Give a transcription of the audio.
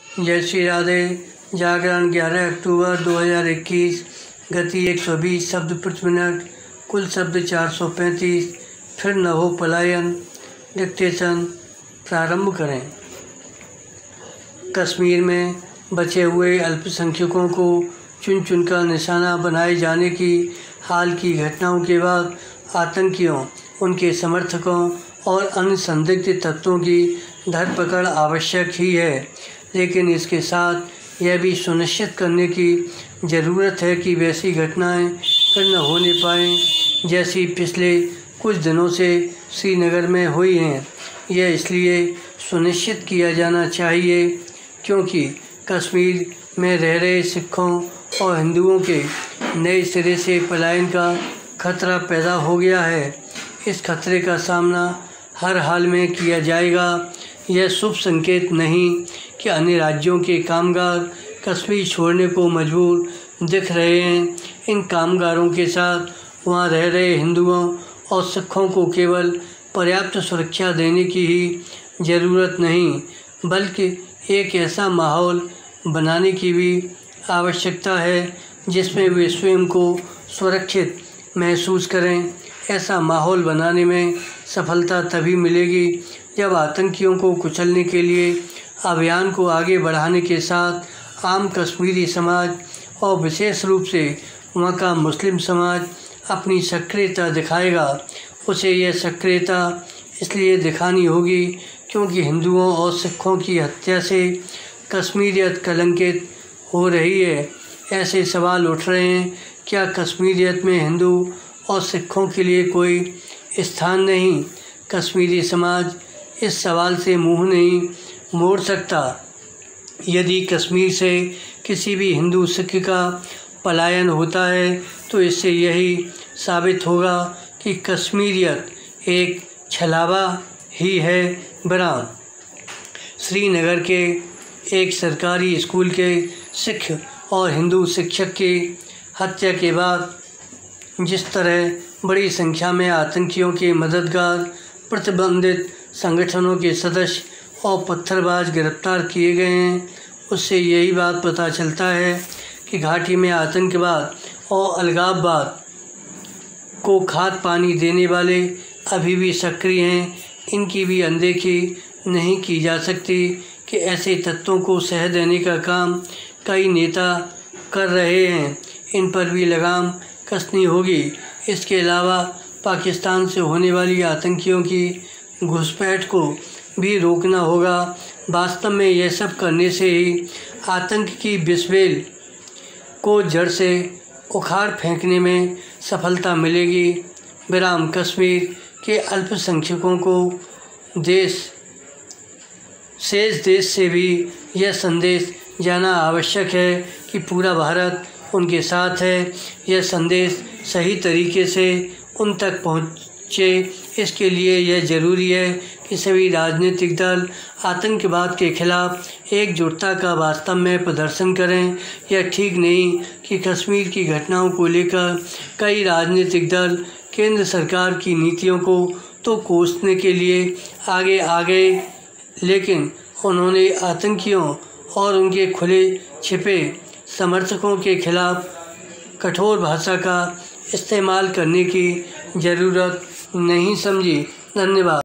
जय श्री राधे। जागरण 11 अक्टूबर 2021। गति 120 शब्द प्रति मिनट। कुल शब्द 435। फिर न हो पलायन। डिक्टेशन प्रारंभ करें। कश्मीर में बचे हुए अल्पसंख्यकों को चुन चुनकर निशाना बनाए जाने की हाल की घटनाओं के बाद आतंकियों, उनके समर्थकों और अन्य संदिग्ध तत्वों की धरपकड़ आवश्यक ही है, लेकिन इसके साथ यह भी सुनिश्चित करने की ज़रूरत है कि वैसी घटनाएं फिर न होने पाएं जैसी पिछले कुछ दिनों से श्रीनगर में हुई हैं। यह इसलिए सुनिश्चित किया जाना चाहिए क्योंकि कश्मीर में रह रहे सिखों और हिंदुओं के नए सिरे से पलायन का खतरा पैदा हो गया है। इस खतरे का सामना हर हाल में किया जाएगा। यह शुभ संकेत नहीं कि अन्य राज्यों के कामगार कश्मीर छोड़ने को मजबूर दिख रहे हैं। इन कामगारों के साथ वहां रह रहे हिंदुओं और सिखों को केवल पर्याप्त सुरक्षा देने की ही ज़रूरत नहीं, बल्कि एक ऐसा माहौल बनाने की भी आवश्यकता है जिसमें वे स्वयं को सुरक्षित महसूस करें। ऐसा माहौल बनाने में सफलता तभी मिलेगी जब आतंकियों को कुचलने के लिए अभियान को आगे बढ़ाने के साथ आम कश्मीरी समाज और विशेष रूप से वहाँ का मुस्लिम समाज अपनी सक्रियता दिखाएगा। उसे यह सक्रियता इसलिए दिखानी होगी क्योंकि हिंदुओं और सिखों की हत्या से कश्मीरियत कलंकित हो रही है। ऐसे सवाल उठ रहे हैं, क्या कश्मीरियत में हिंदू और सिखों के लिए कोई स्थान नहीं? कश्मीरी समाज इस सवाल से मुंह नहीं मोड़ सकता। यदि कश्मीर से किसी भी हिंदू सिख का पलायन होता है तो इससे यही साबित होगा कि कश्मीरियत एक छलावा ही है। विराम। श्रीनगर के एक सरकारी स्कूल के सिख और हिंदू शिक्षक की हत्या के बाद जिस तरह बड़ी संख्या में आतंकियों के मददगार, प्रतिबंधित संगठनों के सदस्य और पत्थरबाज गिरफ्तार किए गए हैं, उससे यही बात पता चलता है कि घाटी में आतंकवाद और अलगाववाद को खाद पानी देने वाले अभी भी सक्रिय हैं। इनकी भी अनदेखी नहीं की जा सकती कि ऐसे तत्वों को सह देने का काम कई नेता कर रहे हैं। इन पर भी लगाम कसनी होगी। इसके अलावा पाकिस्तान से होने वाली आतंकियों की घुसपैठ को भी रोकना होगा। वास्तव में यह सब करने से ही आतंक की विषबेल को जड़ से उखाड़ फेंकने में सफलता मिलेगी। विराम। कश्मीर के अल्पसंख्यकों को शेष देश से भी यह संदेश जाना आवश्यक है कि पूरा भारत उनके साथ है। यह संदेश सही तरीके से उन तक पहुँचे, इसके लिए यह ज़रूरी है कि सभी राजनीतिक दल आतंकवाद के खिलाफ एकजुटता का वास्तव में प्रदर्शन करें। यह ठीक नहीं कि कश्मीर की घटनाओं को लेकर कई राजनीतिक दल केंद्र सरकार की नीतियों को तो कोसने के लिए आगे आ गए, लेकिन उन्होंने आतंकियों और उनके खुले छिपे समर्थकों के खिलाफ कठोर भाषा का इस्तेमाल करने की ज़रूरत नहीं समझी। धन्यवाद।